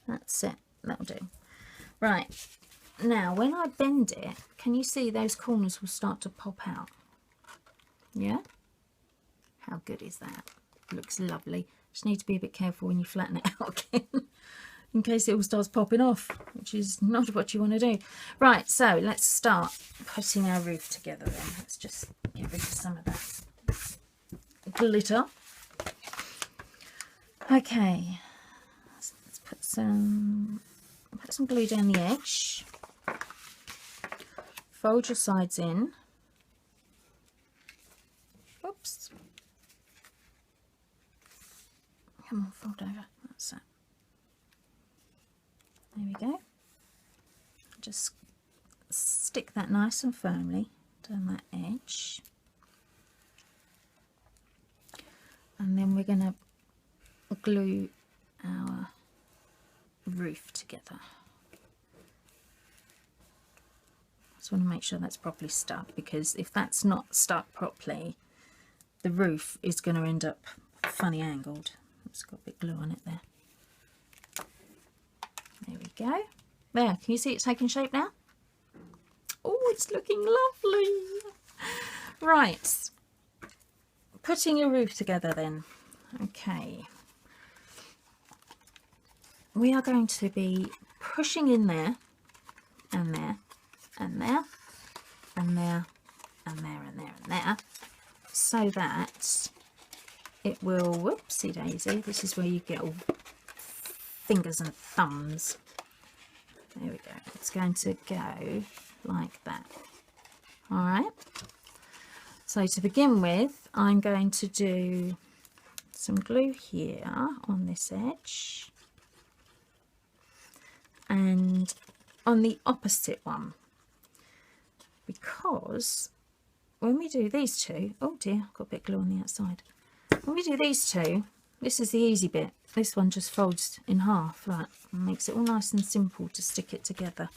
That's it, that'll do. Right, now when I bend it, can you see those corners will start to pop out? Yeah? How good is that? Looks lovely. Just need to be a bit careful when you flatten it out again in case it all starts popping off, which is not what you want to do. Right, so let's start putting our roof together then. Let's just get rid of some of that glitter. Okay, let's put some glue down the edge. Fold your sides in. Oops. Come on, fold over. That's it. There we go. Just stick that nice and firmly down that edge. And then we're going to glue our roof together. Just want to make sure that's properly stuck, because if that's not stuck properly, the roof is going to end up funny angled. It's got a bit of glue on it there. There we go. There, can you see it taking shape now? Oh, it's looking lovely. Right, putting your roof together then. Okay. We are going to be pushing in there, and there, and there, and there, and there, and there, and there, so that it will, whoopsie daisy, this is where you get all fingers and thumbs. There we go. It's going to go like that. All right. So to begin with, I'm going to do some glue here on this edge and on the opposite one, because when we do these two, oh dear, I've got a bit of glue on the outside. When we do these two, this is the easy bit. This one just folds in half, right, and makes it all nice and simple to stick it together.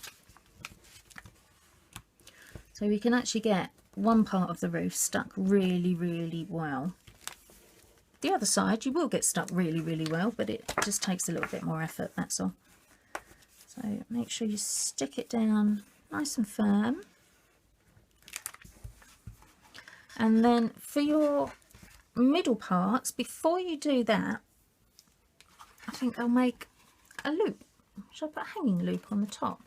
So we can actually get one part of the roof stuck really, really well. The other side you will get stuck really, really well, but it just takes a little bit more effort, that's all. So make sure you stick it down nice and firm. And then for your middle parts, before you do that, I think I'll make a loop. Should I put a hanging loop on the top?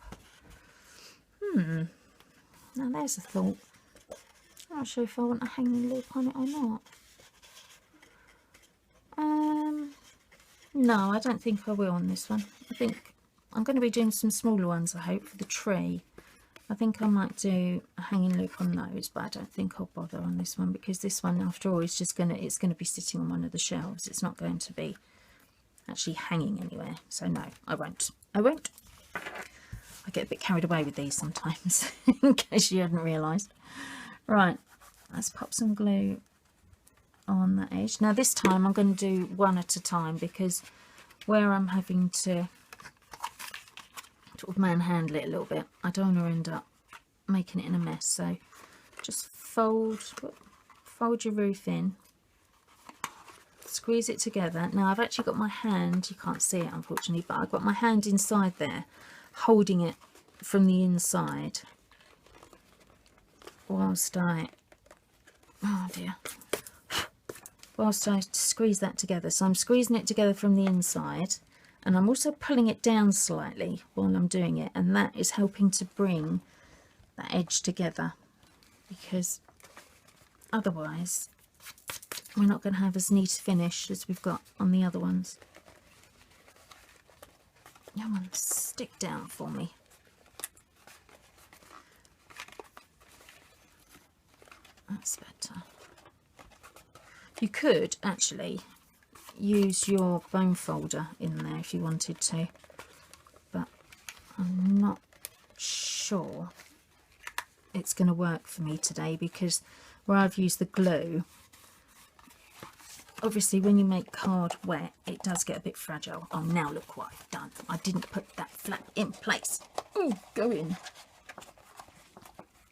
Now there's a thought. I'm not sure if I want a hanging loop on it or not. No, I don't think I will on this one. I think I'm going to be doing some smaller ones, I hope, for the tree. I think I might do a hanging loop on those, but I don't think I'll bother on this one, because this one, after all, is just it's going to be sitting on one of the shelves. It's not going to be actually hanging anywhere. So no, I won't. I get a bit carried away with these sometimes, in case you hadn't realised. Right, let's pop some glue on that edge. Now this time I'm going to do one at a time, because where I'm having to sort of manhandle it a little bit, I don't want to end up making it in a mess. So just fold your roof in, squeeze it together. Now I've actually got my hand, you can't see it unfortunately, but I've got my hand inside there holding it from the inside whilst I squeeze that together. So I'm squeezing it together from the inside, and I'm also pulling it down slightly while I'm doing it, and that is helping to bring that edge together, because otherwise we're not going to have as neat a finish as we've got on the other ones. Come on, stick down for me. That's better. You could actually use your bone folder in there if you wanted to, but I'm not sure it's going to work for me today, because where I've used the glue, obviously when you make card wet it does get a bit fragile. Oh, now look what I've done. I didn't put that flap in place. Oh, go in.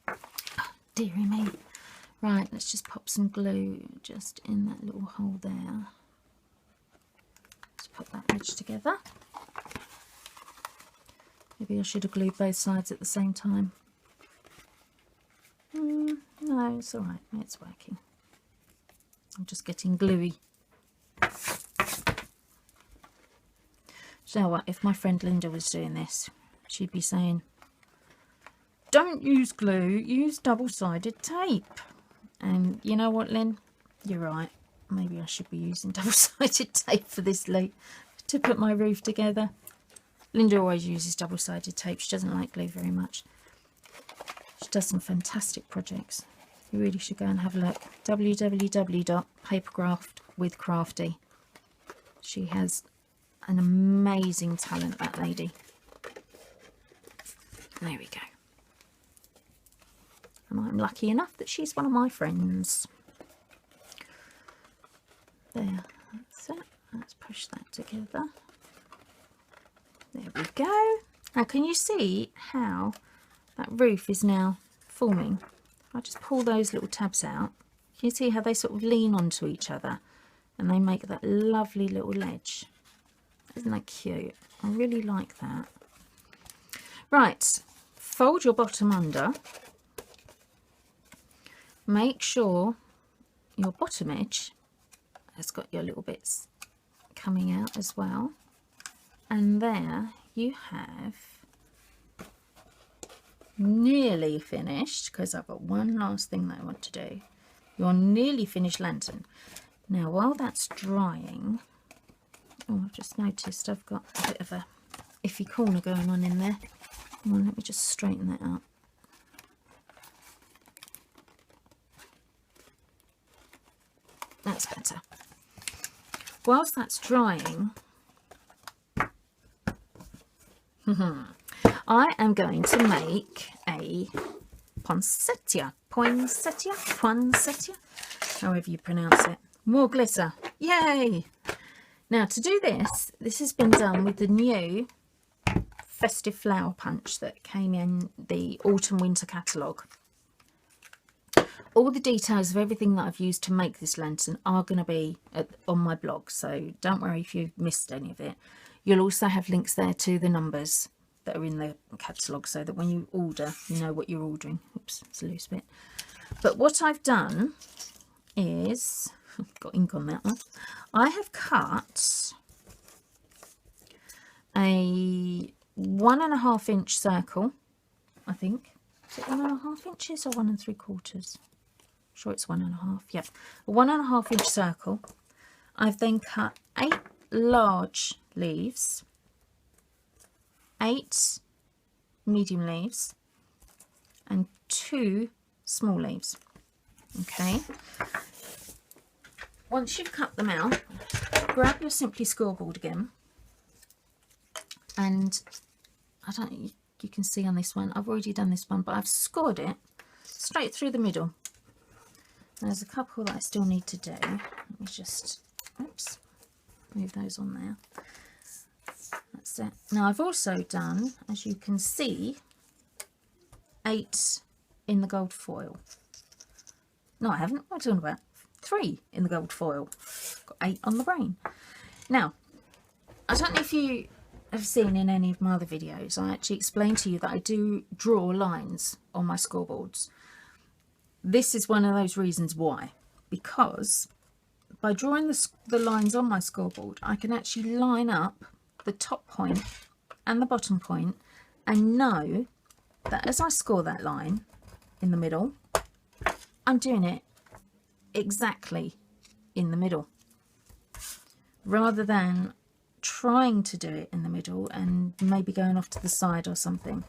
Oh, dearie me. Right, let's just pop some glue just in that little hole there. Let's put that edge together. Maybe I should have glued both sides at the same time. No, it's alright, it's working. I'm just getting gluey. So what, if my friend Linda was doing this, she'd be saying, don't use glue, use double-sided tape. And you know what, Lynn? You're right. Maybe I should be using double-sided tape for this loop to put my roof together. Linda always uses double-sided tape. She doesn't like glue very much. She does some fantastic projects. You really should go and have a look. www.papercraftwithcrafty. She has an amazing talent, that lady. There we go. And I'm lucky enough that she's one of my friends. There, that's it. Let's push that together. There we go. Now can you see how that roof is now forming? If I just pull those little tabs out, can you see how they sort of lean onto each other and they make that lovely little ledge? Isn't that cute? I really like that. Right, fold your bottom under. Make sure your bottom edge has got your little bits coming out as well. And there you have nearly finished, because I've got one last thing that I want to do. Your nearly finished lantern. Now while that's drying, oh, I've just noticed I've got a bit of a iffy corner going on in there. Hang on, let me just straighten that out. That's better. Whilst that's drying, I am going to make a poinsettia, however you pronounce it. More glitter, yay! Now to do this, this has been done with the new festive flower punch that came in the autumn winter catalogue. All the details of everything that I've used to make this lantern are going to be on my blog, so don't worry if you've missed any of it. You'll also have links there to the numbers that are in the catalogue, so that when you order, you know what you're ordering. Oops, it's a loose bit. But what I've done is, got ink on that one, I have cut a 1.5 inch circle, I think. Is it 1.5 inches or 1 3/4? Sure, it's 1.5. Yeah, a 1.5 inch circle. I've then cut 8 large leaves, 8 medium leaves, and 2 small leaves. Okay. Once you've cut them out, grab your Simply scoreboard again, and I don't know, you can see on this one, I've already done this one, but I've scored it straight through the middle. There's a couple that I still need to do. Let me just, oops, move those on there. That's it. Now I've also done, as you can see, 8 in the gold foil. No, I haven't. What am I talking about? 3 in the gold foil. Got 8 on the brain. Now, I don't know if you have seen in any of my other videos, I actually explained to you that I do draw lines on my scoreboards. This is one of those reasons why. Because by drawing the lines on my scoreboard, I can actually line up the top point and the bottom point and know that as I score that line in the middle, I'm doing it exactly in the middle, rather than trying to do it in the middle and maybe going off to the side or something.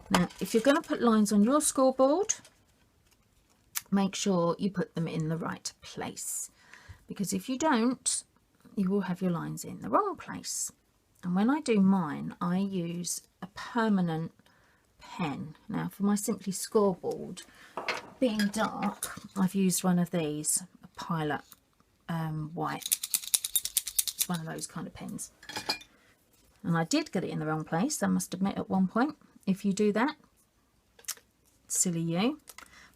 Now, if you're going to put lines on your scoreboard, make sure you put them in the right place, because if you don't, you will have your lines in the wrong place. And when I do mine, I use a permanent pen. Now for my Simply scoreboard, being dark, I've used one of these, a Pilot white. It's one of those kind of pens. And I did get it in the wrong place, I must admit, at one point. If you do that, silly you.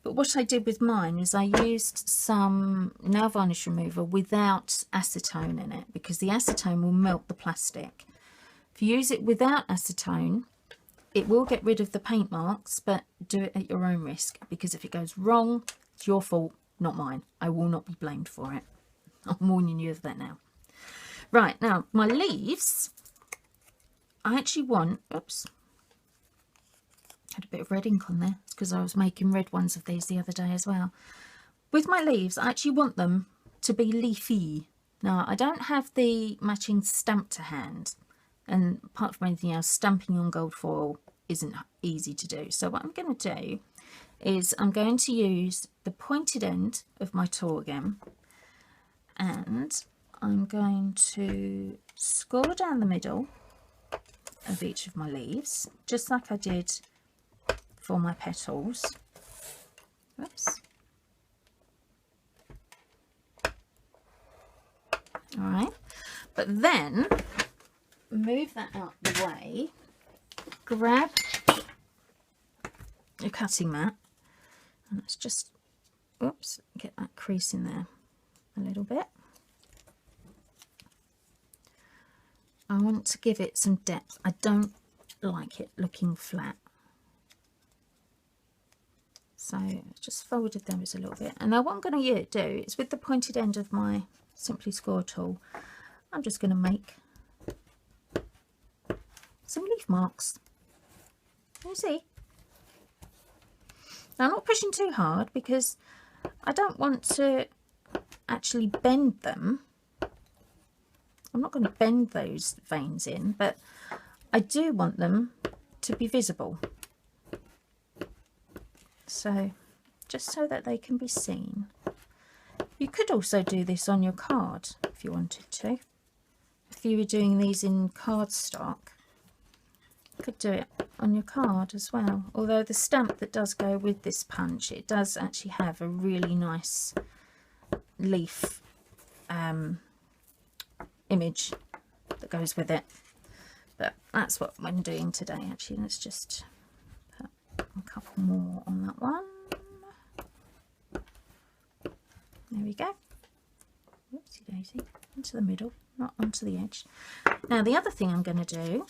But what I did with mine is I used some nail varnish remover without acetone in it, because the acetone will melt the plastic. If you use it without acetone, it will get rid of the paint marks, but do it at your own risk, because if it goes wrong, it's your fault, not mine. I will not be blamed for it. I'm warning you of that now. Right, now my leaves, I actually want, oops, had a bit of red ink on there. It's because I was making red ones of these the other day as well. With my leaves, I actually want them to be leafy. Now, I don't have the matching stamp to hand, and apart from anything else, stamping on gold foil isn't easy to do. So what I'm going to do is I'm going to use the pointed end of my tool again, and I'm going to score down the middle of each of my leaves, just like I did for my petals. Whoops. All right, but then move that out the way, grab your cutting mat, and let's just, oops, get that crease in there a little bit. I want to give it some depth. I don't like it looking flat. So just folded them a little bit. And now what I'm going to do is with the pointed end of my Simply Score tool, I'm just going to make some leaf marks. You see? Now I'm not pushing too hard because I don't want to actually bend them. I'm not going to bend those veins in, but I do want them to be visible. So just so that they can be seen. You could also do this on your card if you wanted to. If you were doing these in cardstock, you could do it on your card as well. Although the stamp that does go with this punch, it does actually have a really nice leaf image that goes with it. But that's what I'm doing today actually. Let's just put a couple more on that one. There we go. Whoopsie daisy. Into the middle, not onto the edge. Now the other thing I'm going to do,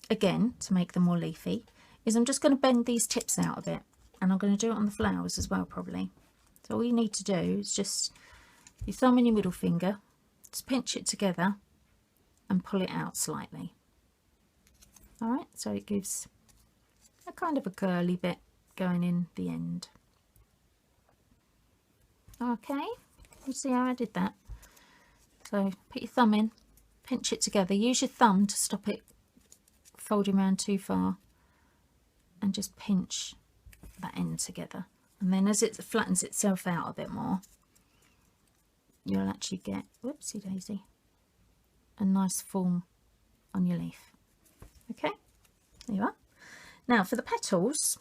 again to make them more leafy, is I'm just going to bend these tips out a bit, and I'm going to do it on the flowers as well probably. So all you need to do is just your thumb and your middle finger, just pinch it together and pull it out slightly. Alright, so it gives a kind of a curly bit going in the end. Okay, you see how I did that? So put your thumb in, pinch it together, use your thumb to stop it folding around too far, and just pinch that end together. And then as it flattens itself out a bit more, you'll actually get, whoopsie daisy, a nice form on your leaf. Okay, there you are. Now for the petals,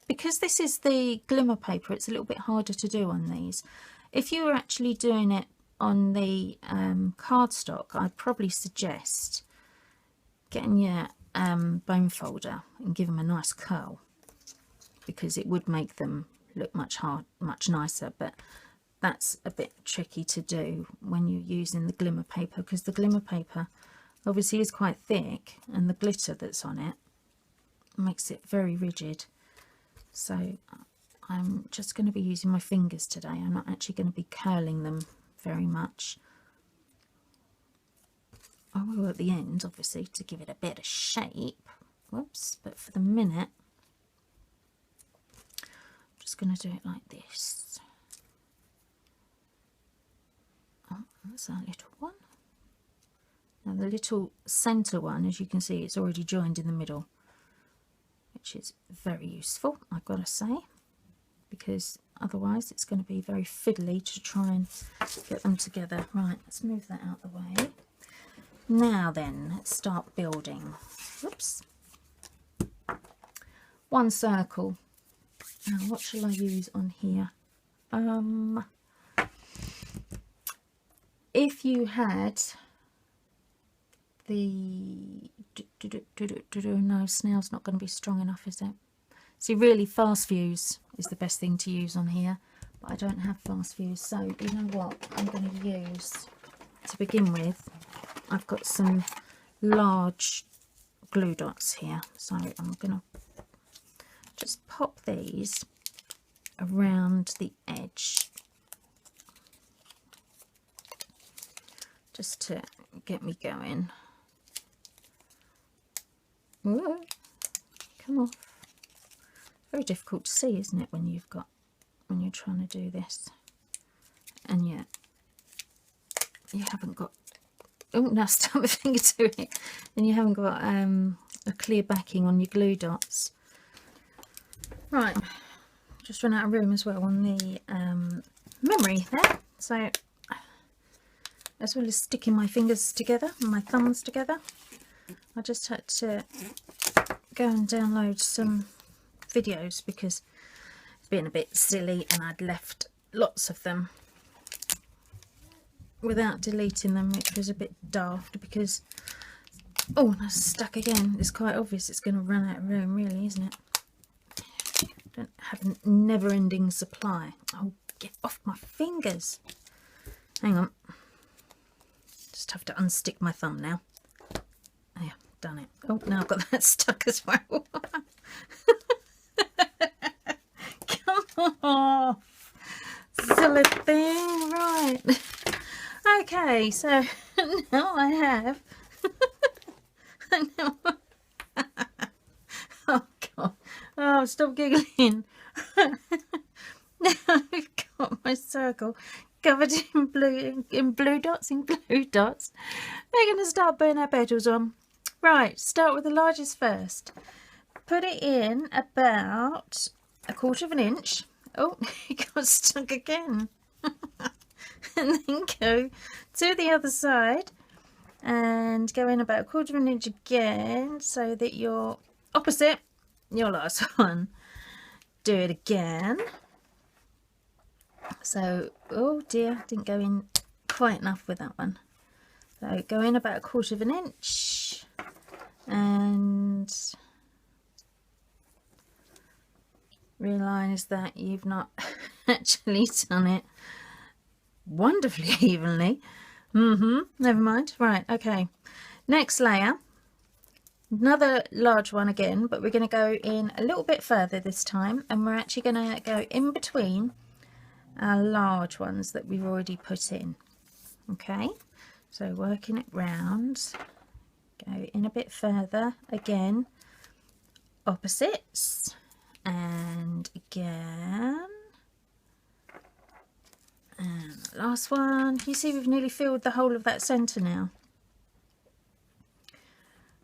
because this is the glimmer paper, it's a little bit harder to do on these. If you were actually doing it on the cardstock, I'd probably suggest getting your bone folder and give them a nice curl, because it would make them look much nicer. But that's a bit tricky to do when you're using the glimmer paper, because the glimmer paper obviously is quite thick, and the glitter that's on it makes it very rigid. So I'm just going to be using my fingers today. I'm not actually going to be curling them very much. I will at the end, obviously, to give it a bit of shape. Whoops, but for the minute, I'm just going to do it like this. Oh, that's our little one. Now the little centre one, as you can see, it's already joined in the middle, which is very useful, I've got to say, because otherwise it's going to be very fiddly to try and get them together. Right, let's move that out of the way. Now then, let's start building. Whoops. One circle. Now what shall I use on here? If you had the no, snail's not going to be strong enough, is it? See, really fast fuse is the best thing to use on here, but I don't have fast fuse. So you know what I'm going to use to begin with? I've got some large glue dots here, so I'm gonna just pop these around the edge just to get me going. Whoa, come off. Very difficult to see, isn't it, when you're trying to do this, and yet you haven't got, oh, now start my finger to it, and you haven't got a clear backing on your glue dots. Right, just run out of room as well on the memory there, so as well as sticking my fingers together and my thumbs together, I just had to go and download some videos because it's been a bit silly and I'd left lots of them without deleting them, which was a bit daft because, oh, that's stuck again. It's quite obvious it's going to run out of room, really, isn't it? Don't have a never-ending supply. Oh, get off my fingers. Hang on. Just have to unstick my thumb now. Yeah, done it. Oh, now I've got that stuck as well. Come on. Silly thing. Right. Okay, so now I have. Oh, God. Oh, stop giggling. Now I've got my circle covered in glue dots. They're going to start putting our petals on. Right, start with the largest first. Put it in about 1/4 of an inch. Oh, it got stuck again. And then go to the other side and go in about 1/4 of an inch again, so that you're opposite your last one. Do it again. So, oh dear, didn't go in quite enough with that one. So go in about 1/4 of an inch and realise that you've not actually done it wonderfully evenly. Never mind. Right, okay. Next layer, another large one again, but we're going to go in a little bit further this time, and we're actually going to go in between our large ones that we've already put in. Okay, so working it round, go in a bit further again, opposites, and again. And the last one. You see we've nearly filled the whole of that centre now.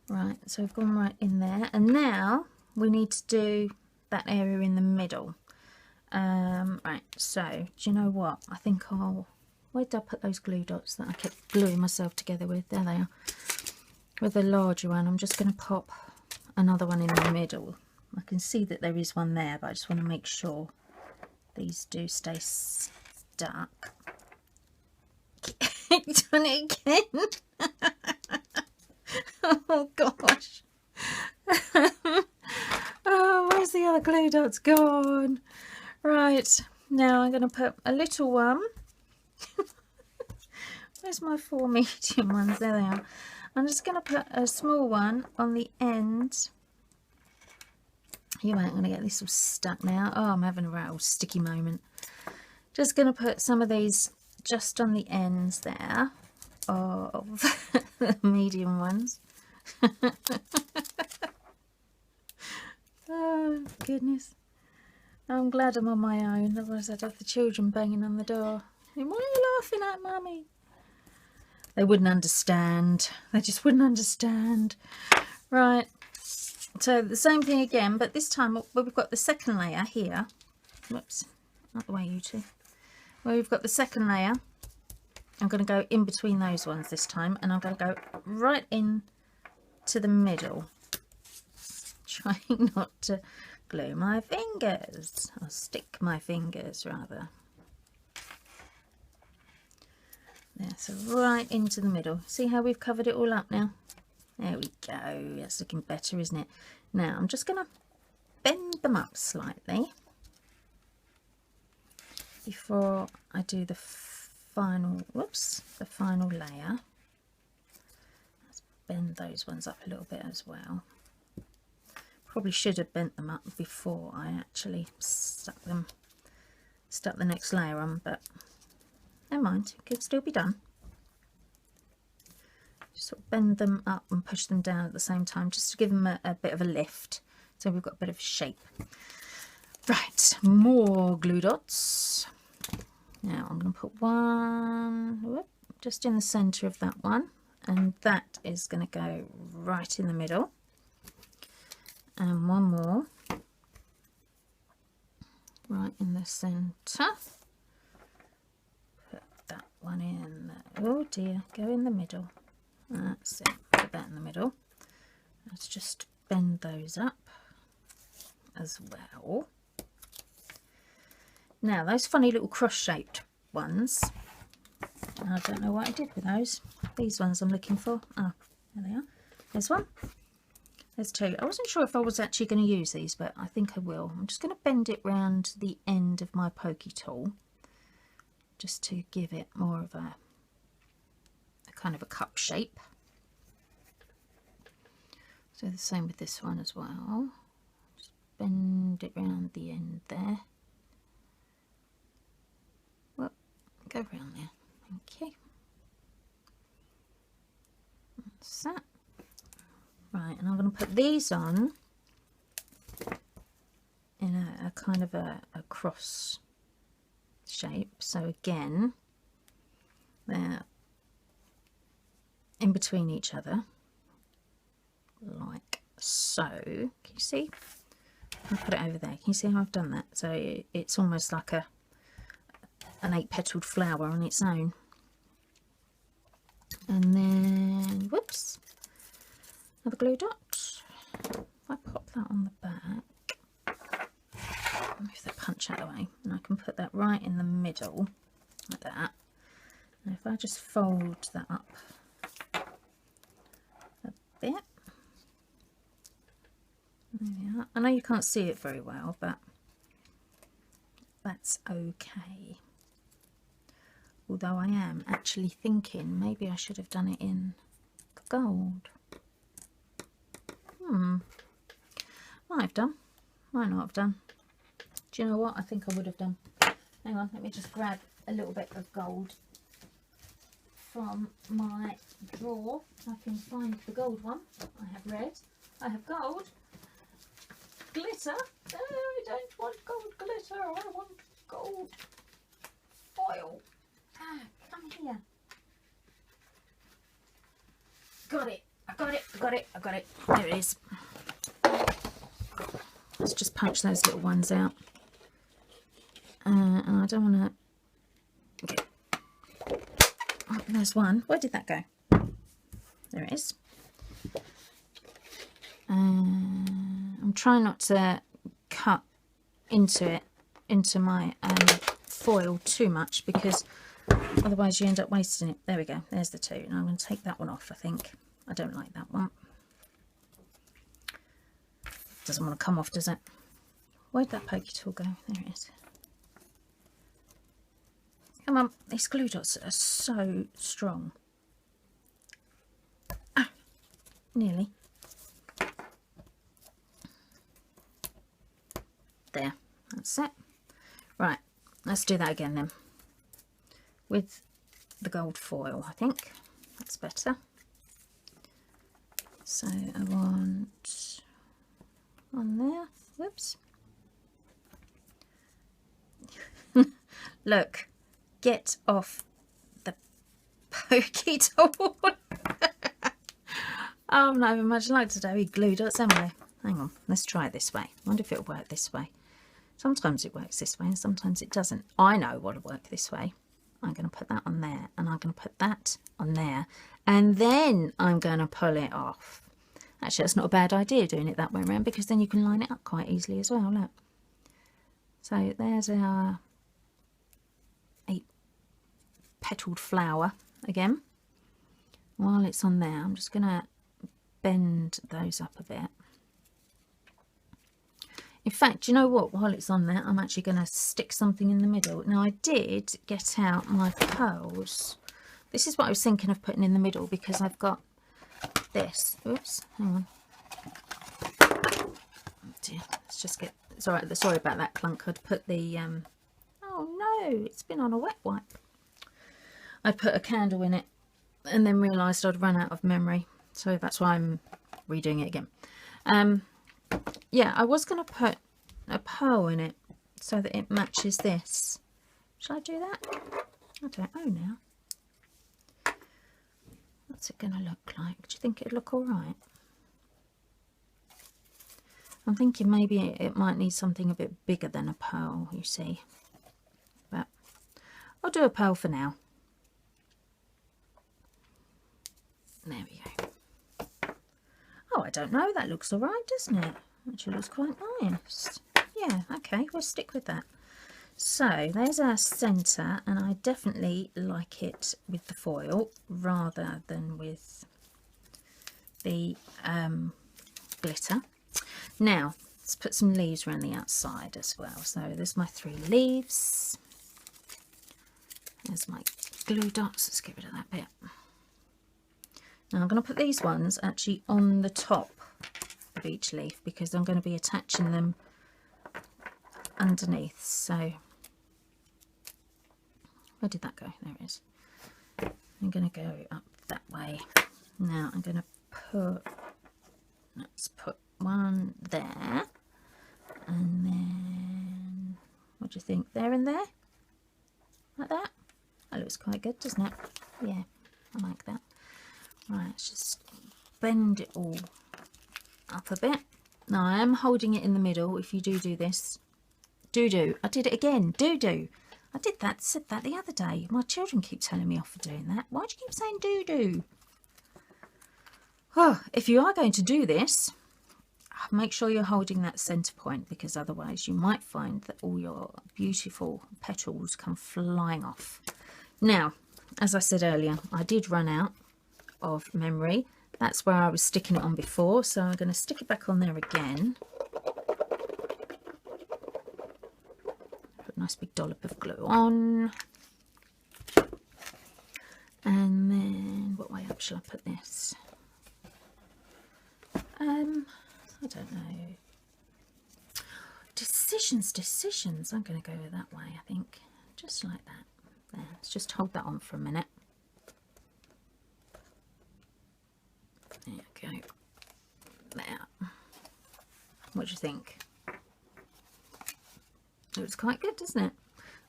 Right, so we've gone right in there, and now we need to do that area in the middle. Right, so do you know what? I think where did I put those glue dots that I kept gluing myself together with? There they are. With the larger one, I'm just going to pop another one in the middle. I can see that there is one there, but I just want to make sure these do stay stuck. Done it again. Oh gosh. Oh, where's the other glue dots gone? Right, now I'm going to put a little one. Where's my 4 medium ones? There they are. I'm just going to put a small one on the end. You ain't going to get this all stuck now. Oh, I'm having a real sticky moment. Just going to put some of these just on the ends there of the medium ones. Oh, goodness. I'm glad I'm on my own, otherwise I'd have the children banging on the door. What are you laughing at, Mummy? They wouldn't understand. They just wouldn't understand. Right, so the same thing again, but this time we've got the second layer here. Whoops, not the way you two. Where we've got the second layer, I'm going to go in between those ones this time, and I'm going to go right in to the middle. Trying not to glue my fingers, or stick my fingers rather. There, so right into the middle. See how we've covered it all up now? There we go. That's looking better, isn't it? Now I'm just going to bend them up slightly before I do the final, whoops, the final layer. Let's bend those ones up a little bit as well. Probably should have bent them up before I actually stuck the next layer on, but never mind, it could still be done. Just sort of bend them up and push them down at the same time, just to give them a bit of a lift, so we've got a bit of shape. Right, more glue dots. Now I'm going to put one just in the centre of that one, and that is going to go right in the middle. And one more right in the centre. Put that one in there. Oh dear, go in the middle. That's it, put that in the middle. Let's just bend those up as well. Now those funny little cross-shaped ones, I don't know what I did with those. These ones I'm looking for. Oh, there they are. There's one. There's two. I wasn't sure if I was actually going to use these, but I think I will. I'm just going to bend it round the end of my pokey tool, just to give it more of a kind of a cup shape. So the same with this one as well. Just bend it round the end there. Well, go round there. Thank you. That's that. Right, and I'm going to put these on in a kind of a cross shape. So again, they're in between each other, like so. Can you see? I'll put it over there. Can you see how I've done that? So it's almost like an 8-petaled flower on its own. And then, whoops, another glue dot. If I pop that on the back, move that punch out of the way, and I can put that right in the middle, like that. And if I just fold that up a bit, there we are. I know you can't see it very well, but that's okay. Although I am actually thinking maybe I should have done it in gold. Might have done, might not have done. Do you know what? I think I would have done. Hang on, let me just grab a little bit of gold from my drawer. I can find the gold one. I have red, I have gold. Glitter? No, I don't want gold glitter, I want gold foil. Ah, come here. Got it, I got it, I got it, I got it. There it is. Let's just punch those little ones out. And I don't want to get... Oh, there's one. Where did that go? There it is. I'm trying not to cut into my foil too much, because otherwise you end up wasting it. There we go. There's the two. Now I'm going to take that one off, I think. I don't like that one. Doesn't want to come off, does it? Where'd that pokey tool go? There it is. Come on, these glue dots are so strong. Ah, nearly. There, that's it. Right, let's do that again then. With the gold foil, I think. That's better. So I want on there. Whoops. Look, get off the pokey tool. Oh, I'm not having much luck today with glue dots, am I? Hang on, let's try it this way. I wonder if it'll work this way. Sometimes it works this way and sometimes it doesn't. I know what'll work this way. I'm going to put that on there, and I'm going to put that on there, and then I'm going to pull it off. Actually, that's not a bad idea doing it that way around, because then you can line it up quite easily as well. Look. So there's our 8-petaled flower again. While it's on there, I'm just going to bend those up a bit. In fact, do you know what? While it's on there, I'm actually going to stick something in the middle. Now, I did get out my pearls. This is what I was thinking of putting in the middle, because I've got this. Oops, hang on. Oh dear, let's just get, it's all right, sorry about that clunk. I'd put the, oh no, it's been on a wet wipe. I put a candle in it and then realised I'd run out of memory. So that's why I'm redoing it again. Yeah, I was going to put a pearl in it so that it matches this. Shall I do that? I don't know now. What's it going to look like? Do you think it'd look all right? I'm thinking maybe it might need something a bit bigger than a pearl, you see. But I'll do a pearl for now. There we go. Oh, I don't know. That looks all right, doesn't it? Actually looks quite nice. Yeah, okay, we'll stick with that. So there's our centre, and I definitely like it with the foil rather than with the glitter. Now let's put some leaves around the outside as well. So there's my 3 leaves. There's my glue dots. Let's get rid of that bit. Now I'm going to put these ones actually on the top of each leaf because I'm going to be attaching them underneath. So where did that go? There it is. I'm going to go up that way. Now I'm going to put, let's put one there, and then what do you think, there and there, like that? That looks quite good, doesn't it? Yeah, I like that. Right, let's just bend it all up a bit. Now I am holding it in the middle. If you do this, do. I did it again. Do. I did that, said that the other day. My children keep telling me off for doing that. Why do you keep saying do? Oh, if you are going to do this, make sure you're holding that centre point, because otherwise you might find that all your beautiful petals come flying off. Now, as I said earlier, I did run out of memory. That's where I was sticking it on before, so I'm going to stick it back on there again. Put a nice big dollop of glue on. And then, what way up shall I put this? I don't know. Decisions. I'm going to go that way, I think. Just like that. There, let's just hold that on for a minute. There you go. There. What do you think? Looks quite good, doesn't it?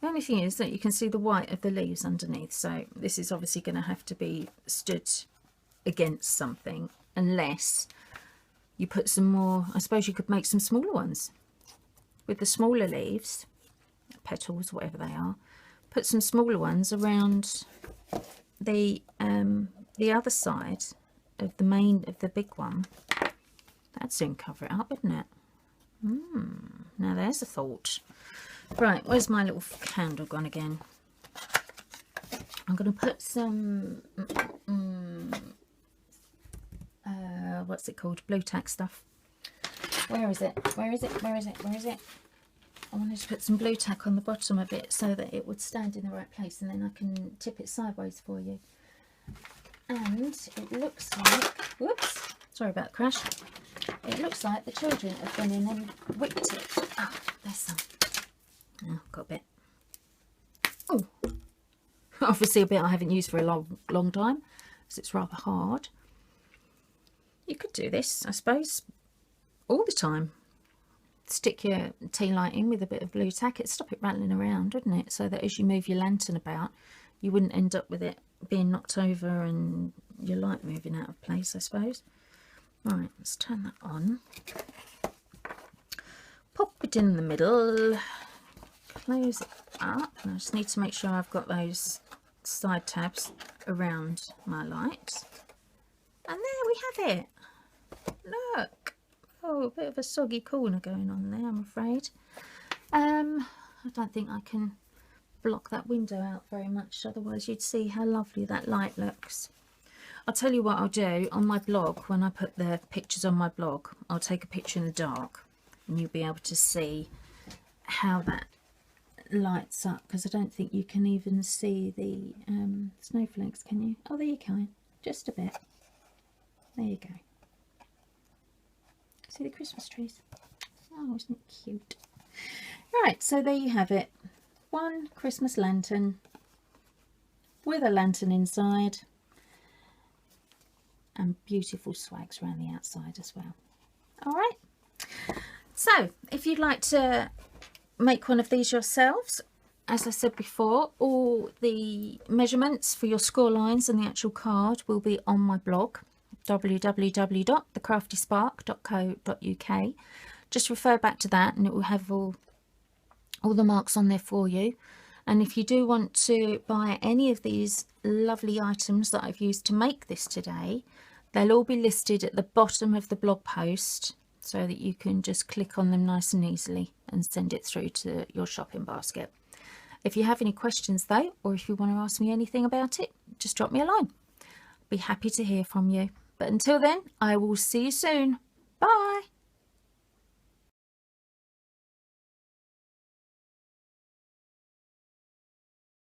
The only thing is that you can see the white of the leaves underneath, so this is obviously going to have to be stood against something, unless you put some more. I suppose you could make some smaller ones with the smaller leaves, petals, whatever they are. Put some smaller ones around the other side of the big one. That'd soon cover it up, wouldn't it? Now there's a thought. Right, where's my little candle gone again? I'm going to put some what's it called? Blue tack stuff. Where is it? I wanted to put some blue tack on the bottom a bit so that it would stand in the right place, and then I can tip it sideways for you. And it looks like, whoops, sorry about the crash. It looks like the children have gone in and whipped it. Ah, there's some. Oh, got a bit. Oh, obviously a bit I haven't used for a long time, because it's rather hard. You could do this, I suppose, all the time. Stick your tea light in with a bit of blue tack. It'd stop it rattling around, wouldn't it? So that as you move your lantern about, you wouldn't end up with it being knocked over and your light moving out of place, I suppose. Right, let's turn that on. Pop it in the middle. Close it up. And I just need to make sure I've got those side tabs around my light. And there we have it. Look. Oh, a bit of a soggy corner going on there, I'm afraid. I don't think I can block that window out very much, otherwise you'd see how lovely that light looks. I'll tell you what I'll do on my blog. When I put the pictures on my blog, I'll take a picture in the dark and you'll be able to see how that lights up, because I don't think you can even see the snowflakes, can you? Oh, there you can, just a bit. There you go. See the Christmas trees? Oh, isn't it cute? Right, so there you have it. One Christmas lantern with a lantern inside, and beautiful swags around the outside as well. All right, so if you'd like to make one of these yourselves, as I said before, all the measurements for your score lines and the actual card will be on my blog, www.thecraftyspark.co.uk. Just refer back to that and it will have all the marks on there for you. And if you do want to buy any of these lovely items that I've used to make this today, they'll all be listed at the bottom of the blog post, so that you can just click on them nice and easily and send it through to your shopping basket. If you have any questions though, or if you want to ask me anything about it, just drop me a line. I'll be happy to hear from you. But until then, I will see you soon. Bye.